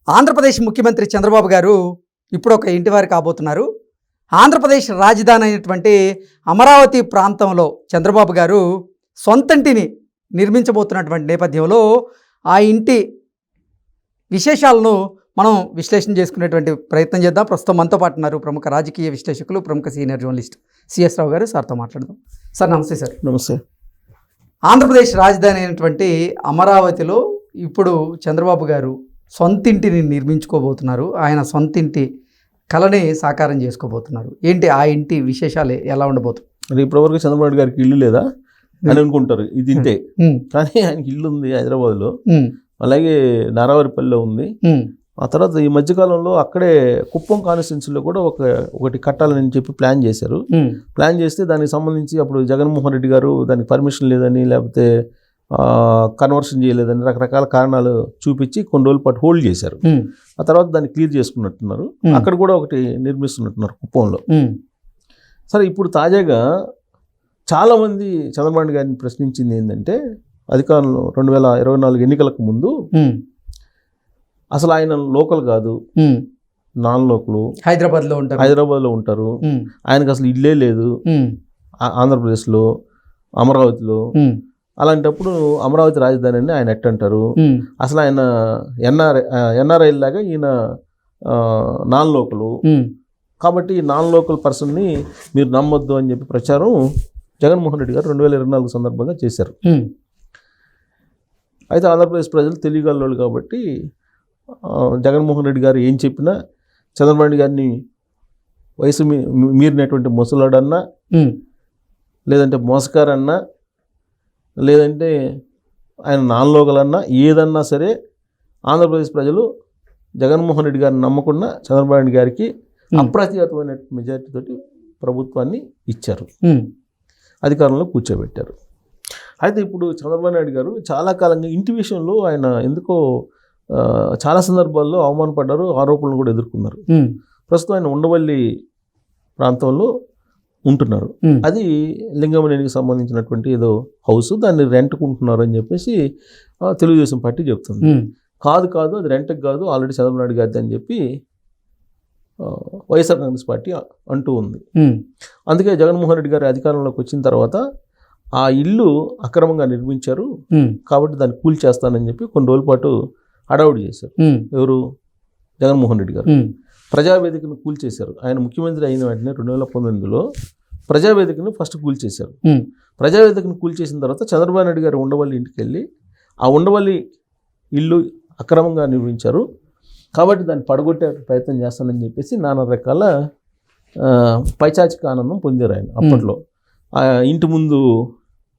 ఆంధ్రప్రదేశ్ ముఖ్యమంత్రి చంద్రబాబు గారు ఇప్పుడు ఒక ఇంటివారు కాబోతున్నారు. ఆంధ్రప్రదేశ్ రాజధాని అయినటువంటి అమరావతి ప్రాంతంలో చంద్రబాబు గారు సొంతంటిని నిర్మించబోతున్నటువంటి నేపథ్యంలో ఆ ఇంటి విశేషాలను మనం విశ్లేషణ చేసుకునేటువంటి ప్రయత్నం చేద్దాం. ప్రస్తుతం మనతో పాటు ఉన్నారు ప్రముఖ రాజకీయ విశ్లేషకులు, ప్రముఖ సీనియర్ జర్నలిస్ట్ సిఎస్ రావు గారు. సార్తో మాట్లాడదాం. సార్ నమస్తే. సార్ నమస్తే. ఆంధ్రప్రదేశ్ రాజధాని అయినటువంటి అమరావతిలో ఇప్పుడు చంద్రబాబు గారు సొంతింటిని నిర్మించుకోబోతున్నారు. ఆయన సొంతింటి కళని సాకారం చేసుకోబోతున్నారు. ఏంటి ఆ ఇంటి విశేషాలు ఎలా ఉండబోతుంది? అది ఇప్పటివరకు చంద్రబాబు గారికి ఇల్లు లేదా అని అనుకుంటారు, ఇది ఇంతే. కానీ ఆయనకి ఇల్లు ఉంది హైదరాబాద్లో, అలాగే నారావారిపల్లిలో ఉంది. ఆ తర్వాత ఈ మధ్యకాలంలో అక్కడే కుప్పం కాన్స్టిట్యున్సీలో కూడా ఒకటి కట్టాలని చెప్పి ప్లాన్ చేశారు. ప్లాన్ చేస్తే దానికి సంబంధించి అప్పుడు జగన్మోహన్ రెడ్డి గారు దానికి పర్మిషన్ లేదని, లేకపోతే కన్వర్షన్ చేయలేదని రకరకాల కారణాలు చూపించి కొన్ని రోజుల పాటు హోల్డ్ చేశారు. ఆ తర్వాత దాన్ని క్లియర్ చేసుకున్నట్టున్నారు. అక్కడ కూడా ఒకటి నిర్మిస్తున్నట్టున్నారు కుప్పంలో. సరే, ఇప్పుడు తాజాగా చాలామంది చంద్రబాబు గారిని ప్రశ్నించింది ఏంటంటే, అధికారంలో 2024 ఎన్నికలకు ముందు అసలు ఆయన లోకల్ కాదు, నాన్ లోకల్, హైదరాబాద్లో ఉంటారు, ఆయనకు అసలు ఇల్లే లేదు ఆంధ్రప్రదేశ్లో, అమరావతిలో. అలాంటప్పుడు అమరావతి రాజధాని అని ఆయన ఎట్టంటారు? అసలు ఆయన ఎన్ఆర్ఐ లాగా ఈయన నాన్ లోకల్, కాబట్టి నాన్ లోకల్ పర్సన్ని మీరు నమ్మొద్దు అని చెప్పి ప్రచారం జగన్మోహన్ రెడ్డి గారు 2024 సందర్భంగా చేశారు. అయితే ఆంధ్రప్రదేశ్ ప్రజలు తెలియగలవాళ్ళు కాబట్టి జగన్మోహన్ రెడ్డి గారు ఏం చెప్పినా చంద్రబాబు నాయుడు గారిని వయసు మీరినటువంటి ముసలాడన్నా, లేదంటే మోసకారన్నా, లేదంటే ఆయన నాన్ లోకల్ అన్నా, ఏదన్నా సరే ఆంధ్రప్రదేశ్ ప్రజలు జగన్మోహన్ రెడ్డి గారిని నమ్మకుండా చంద్రబాబు నాయుడు గారికి అప్రతిహతమైన మెజార్టీతోటి ప్రభుత్వాన్ని ఇచ్చారు, అధికారంలో కూర్చోబెట్టారు. అయితే ఇప్పుడు చంద్రబాబు నాయుడు గారు చాలా కాలంగా ఇంటి విషయంలో ఆయన ఎందుకో చాలా సందర్భాల్లో అవమానపడ్డారు, ఆరోపణలు కూడా ఎదుర్కొన్నారు. ప్రస్తుతం ఆయన ఉండవల్లి ప్రాంతంలో ఉంటున్నారు. అది లింగమనేనికి సంబంధించినటువంటి ఏదో హౌస్, దాన్ని రెంట్కుంటున్నారు అని చెప్పేసి తెలుగుదేశం పార్టీ చెప్తుంది. కాదు అది రెంట్కి కాదు, ఆల్రెడీ చంద్రబాబు నాయుడు గారిది అని చెప్పి వైఎస్ఆర్ కాంగ్రెస్ పార్టీ అంటూ ఉంది. అందుకే జగన్మోహన్ రెడ్డి గారి అధికారంలోకి వచ్చిన తర్వాత ఆ ఇల్లు అక్రమంగా నిర్మించారు కాబట్టి దాన్ని కూల్ చేస్తానని చెప్పి కొన్ని రోజుల పాటు హడావుడి చేశారు. ఎవరు? జగన్మోహన్ రెడ్డి గారు. ప్రజావేదికను కూల్ చేశారు. ఆయన ముఖ్యమంత్రి అయిన వెంటనే 2019లో ప్రజావేదికను ఫస్ట్ కూల్ చేశారు. ప్రజావేదికను కూల్ చేసిన తర్వాత చంద్రబాబు నాయుడు గారు ఉండవల్లి ఇంటికి వెళ్ళి ఆ ఉండవల్లి ఇల్లు అక్రమంగా నిర్మించారు కాబట్టి దాన్ని పడగొట్టే ప్రయత్నం చేస్తానని చెప్పేసి నానా రకాల పైచాచిక ఆనందం పొందారు ఆయన. అప్పట్లో ఆ ఇంటి ముందు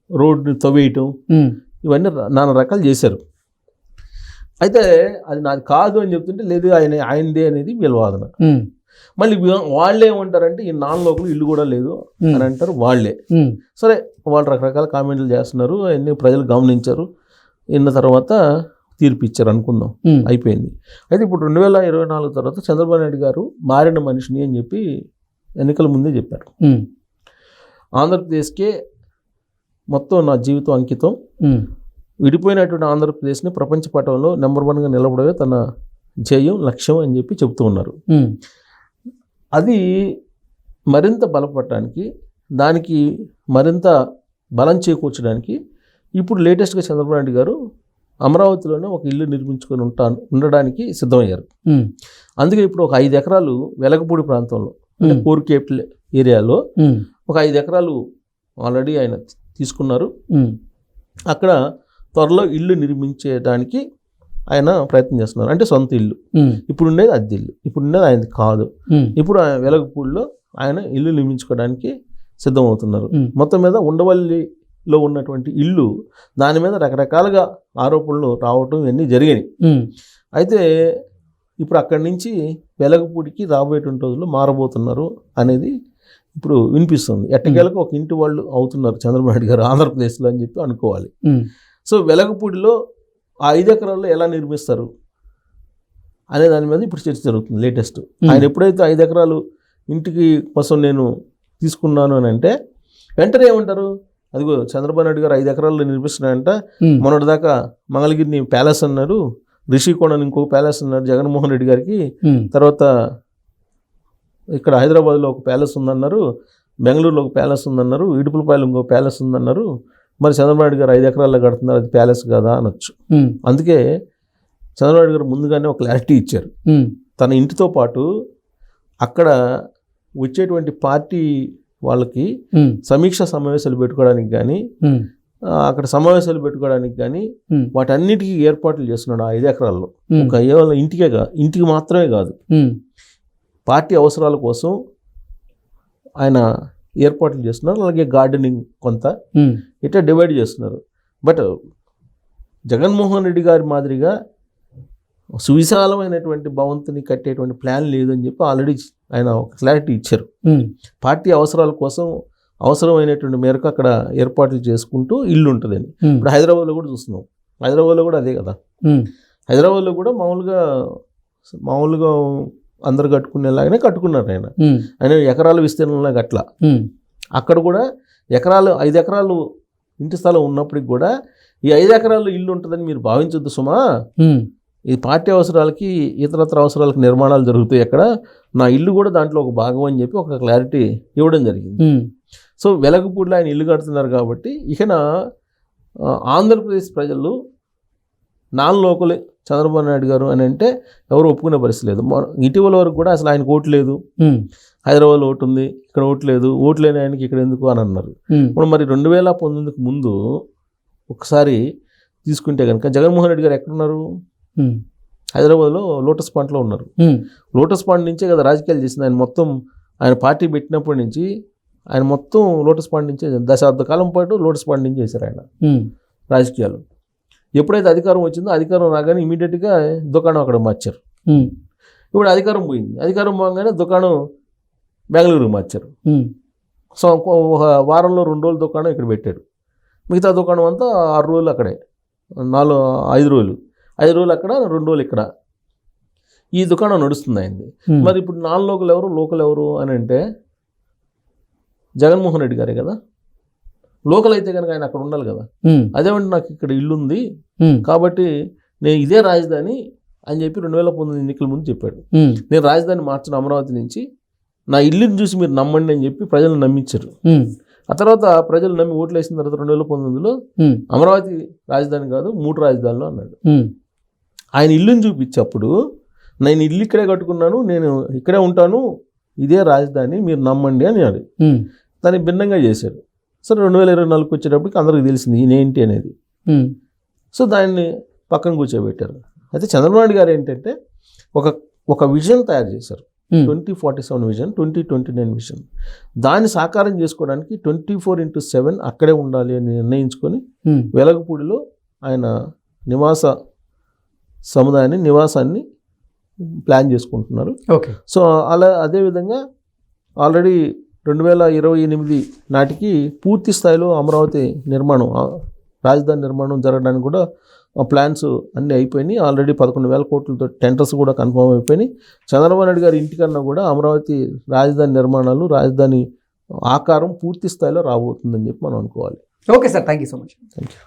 రోడ్ని తవ్వేయటం, ఇవన్నీ నానా రకాలు చేశారు. అయితే అది నాది కాదు అని చెప్తుంటే, లేదు ఆయనదే అనేది వీళ్ళ వాదన. మళ్ళీ వాళ్ళే ఏమంటారంటే ఈ నాన్ లోకల్ ఇల్లు కూడా లేదు అని అంటారు వాళ్ళే. సరే, వాళ్ళు రకరకాల కామెంట్లు చేస్తున్నారు, అవన్నీ ప్రజలు గమనించారు, విన్న తర్వాత తీర్పు ఇచ్చారు అనుకుందాం, అయిపోయింది. అయితే ఇప్పుడు 2024 తర్వాత చంద్రబాబు నాయుడు గారు మారిన మనిషిని అని చెప్పి ఎన్నికల ముందే చెప్పారు. ఆంధ్రప్రదేశ్కే మొత్తం నా జీవితం అంకితం, విడిపోయినటువంటి ఆంధ్రప్రదేశ్ని ప్రపంచ పటంలో నెంబర్ 1గా నిలబడమే తన ధ్యేయం, లక్ష్యం అని చెప్పి చెబుతూ ఉన్నారు. అది మరింత బలపడటానికి, దానికి మరింత బలం చేకూర్చడానికి ఇప్పుడు లేటెస్ట్గా చంద్రబాబు నాయుడు గారు అమరావతిలోనే ఒక ఇల్లు నిర్మించుకొని ఉండడానికి సిద్ధమయ్యారు. అందుకే ఇప్పుడు ఒక 5 ఎకరాలు వెలగపూడి ప్రాంతంలో, అంటే కోర్ కేపిటల్ ఏరియాలో ఒక 5 ఎకరాలు ఆల్రెడీ ఆయన తీసుకున్నారు. అక్కడ త్వరలో ఇల్లు నిర్మించేయడానికి ఆయన ప్రయత్నం చేస్తున్నారు. అంటే సొంత ఇల్లు. ఇప్పుడు ఉండేది అద్దె ఇల్లు, ఇప్పుడు ఉండేది ఆయనది కాదు. ఇప్పుడు వెలగపూడిలో ఆయన ఇల్లు నిర్మించుకోవడానికి సిద్ధమవుతున్నారు. మొత్తం మీద ఉండవల్లిలో ఉన్నటువంటి ఇల్లు, దాని మీద రకరకాలుగా ఆరోపణలు రావటం ఇవన్నీ జరిగాయి. అయితే ఇప్పుడు అక్కడి నుంచి వెలగపూడికి రాబోయేటువంటి రోజుల్లో మారబోతున్నారు అనేది ఇప్పుడు వినిపిస్తుంది. ఎట్టకేలకు ఒక ఇంటి వాళ్ళు అవుతున్నారు చంద్రబాబు నాయుడు గారు ఆంధ్రప్రదేశ్లో అని చెప్పి అనుకోవాలి. సో వెలగపూడిలో ఆ 5 ఎకరాల్లో ఎలా నిర్మిస్తారు అనే దాని మీద ఇప్పుడు చర్చ జరుగుతుంది లేటెస్ట్. ఆయన ఎప్పుడైతే 5 ఎకరాలు ఇంటికి కోసం నేను తీసుకున్నాను అని అంటే వెంటనే ఏమంటారు, అదిగో చంద్రబాబు నాయుడు గారు 5 ఎకరాల్లో నిర్మిస్తున్నారంట, మొన్నటిదాకా మంగళగిరిని ప్యాలెస్ అన్నారు, రిషికొండ అని ఇంకొక ప్యాలెస్ ఉన్నారు జగన్మోహన్ రెడ్డి గారికి. తర్వాత ఇక్కడ హైదరాబాద్లో ఒక ప్యాలెస్ ఉందన్నారు, బెంగళూరులో ఒక ప్యాలెస్ ఉందన్నారు, ఇడుపులపాయలు ఇంకో ప్యాలెస్ ఉందన్నారు. మరి చంద్రబాబు నాయుడు గారు 5 ఎకరాల్లో కడుతున్నారు, అది ప్యాలెస్ కాదా అనొచ్చు. అందుకే చంద్రబాబు నాయుడు గారు ముందుగానే ఒక క్లారిటీ ఇచ్చారు. తన ఇంటితో పాటు అక్కడ వచ్చేటువంటి పార్టీ వాళ్ళకి సమీక్ష సమావేశాలు పెట్టుకోవడానికి కానీ, అక్కడ సమావేశాలు పెట్టుకోవడానికి కానీ వాటన్నిటికీ ఏర్పాట్లు చేస్తున్నాడు ఆ 5 ఎకరాల్లో. ఒక కేవలం ఇంటికి మాత్రమే కాదు, పార్టీ అవసరాల కోసం ఆయన ఏర్పాట్లు చేస్తున్నారు. అలాగే గార్డెనింగ్ కొంత ఇట్లా డివైడ్ చేస్తున్నారు. బట్ జగన్మోహన్ రెడ్డి గారి మాదిరిగా సువిశాలమైనటువంటి భవంతిని కట్టేటువంటి ప్లాన్ లేదని చెప్పి ఆల్రెడీ ఆయన ఒక క్లారిటీ ఇచ్చారు. పార్టీ అవసరాల కోసం అవసరమైనటువంటి మేరకు అక్కడ ఏర్పాట్లు చేసుకుంటూ ఇల్లు ఉంటుందని. ఇప్పుడు హైదరాబాద్లో కూడా చూస్తున్నాం, హైదరాబాద్లో కూడా అదే కదా. హైదరాబాద్లో కూడా మామూలుగా అందరు కట్టుకునేలాగానే కట్టుకున్నారు. ఆయన ఎకరాల విస్తీర్ణంలో అట్లా. అక్కడ కూడా 5 ఎకరాలు ఇంటి స్థలం ఉన్నప్పటికి కూడా ఈ 5 ఎకరాల్లో ఇల్లు ఉంటుందని మీరు భావించొద్దు సుమా. ఈ పార్టీ అవసరాలకి ఇతరత్ర అవసరాలకు నిర్మాణాలు జరుగుతాయి అక్కడ, నా ఇల్లు కూడా దాంట్లో ఒక భాగం అని చెప్పి ఒక క్లారిటీ ఇవ్వడం జరిగింది. సో వెలగపూడిలో ఆయన ఇల్లు కడుతున్నారు కాబట్టి ఇకన ఆంధ్రప్రదేశ్ ప్రజలు నాన్ లోకలే చంద్రబాబు నాయుడు గారు అని అంటే ఎవరు ఒప్పుకునే పరిస్థితి లేదు. ఇటీవల వరకు కూడా అసలు ఆయనకు ఓటు లేదు, హైదరాబాద్లో ఓటు ఉంది, ఇక్కడ ఓటు లేదు, ఓటు లేని ఆయనకి ఇక్కడ ఎందుకు అని అన్నారు. ఇప్పుడు మరి 2019కు ముందు ఒకసారి తీసుకుంటే కనుక జగన్మోహన్ రెడ్డి గారు ఎక్కడున్నారు? హైదరాబాద్లో లోటస్ పాండ్లో ఉన్నారు. లోటస్ పాండ్ నుంచే కదా రాజకీయాలు చేసింది ఆయన. మొత్తం ఆయన పార్టీ పెట్టినప్పటి నుంచి ఆయన మొత్తం లోటస్ పాండ్ నుంచే, దశాబ్ద కాలం పాటు లోటస్ పాండ్ నుంచి చేశారు ఆయన రాజకీయాలు. ఎప్పుడైతే అధికారం వచ్చిందో అధికారం రాగానే ఇమీడియట్గా దుకాణం అక్కడ మార్చారు. ఇప్పుడు అధికారం పోయింది, అధికారం పోగానే దుకాణం బెంగళూరుకి మార్చారు. సో ఒక వారంలో 2 రోజులు దుకాణం ఇక్కడ పెట్టాడు, మిగతా దుకాణం అంతా 6 రోజులు అక్కడే, 5 రోజులు అక్కడ, 2 రోజులు ఇక్కడ. ఈ దుకాణం నడుస్తుంది అయింది. మరి ఇప్పుడు నాన్ లోకల్ ఎవరు అని అంటే జగన్మోహన్ రెడ్డి గారే కదా. లోకల్ అయితే కనుక ఆయన అక్కడ ఉండాలి కదా. అదేమంటే నాకు ఇక్కడ ఇల్లు ఉంది కాబట్టి నేను ఇదే రాజధాని అని చెప్పి 2019 ఎన్నికల ముందు చెప్పాడు. నేను రాజధాని మార్చిన అమరావతి నుంచి, నా ఇల్లుని చూసి మీరు నమ్మండి అని చెప్పి ప్రజలు నమ్మించారు. ఆ తర్వాత ప్రజలు నమ్మి ఓట్లు వేసిన తర్వాత 2019లో అమరావతి రాజధాని కాదు 3 రాజధానులు అన్నాడు. ఆయన ఇల్లుని చూపించేప్పుడు నేను ఇల్లు ఇక్కడే కట్టుకున్నాను, నేను ఇక్కడే ఉంటాను, ఇదే రాజధాని మీరు నమ్మండి అని అన్నాడు. దాన్ని భిన్నంగా చేశాడు. సరే 2024కి వచ్చేటప్పటికి అందరికి తెలిసింది ఈయనేంటి అనేది. సో దాన్ని పక్కన కూర్చోబెట్టారు. అయితే చంద్రబాబు నాయుడు గారు ఏంటంటే ఒక విజన్ తయారు చేశారు, 2047 విజన్, 2029 విజన్. దాన్ని సాకారం చేసుకోవడానికి 24/7 అక్కడే ఉండాలి అని నిర్ణయించుకొని వెలగపూడిలో ఆయన నివాసాన్ని ప్లాన్ చేసుకుంటున్నారు. సో అదేవిధంగా ఆల్రెడీ 2028 నాటికి పూర్తి స్థాయిలో అమరావతి నిర్మాణం, రాజధాని నిర్మాణం జరగడానికి కూడా ప్లాన్స్ అన్నీ అయిపోయినాయి. ఆల్రెడీ 11,000 కోట్లతో టెండర్స్ కూడా కన్ఫర్మ్ అయిపోయినాయి. చంద్రబాబు నాయుడు గారి ఇంటికన్నా కూడా అమరావతి రాజధాని నిర్మాణాలు, రాజధాని ఆకారం పూర్తి స్థాయిలో రాబోతుందని చెప్పి మనం అనుకోవాలి. Okay sir, thank you so much. Thank you.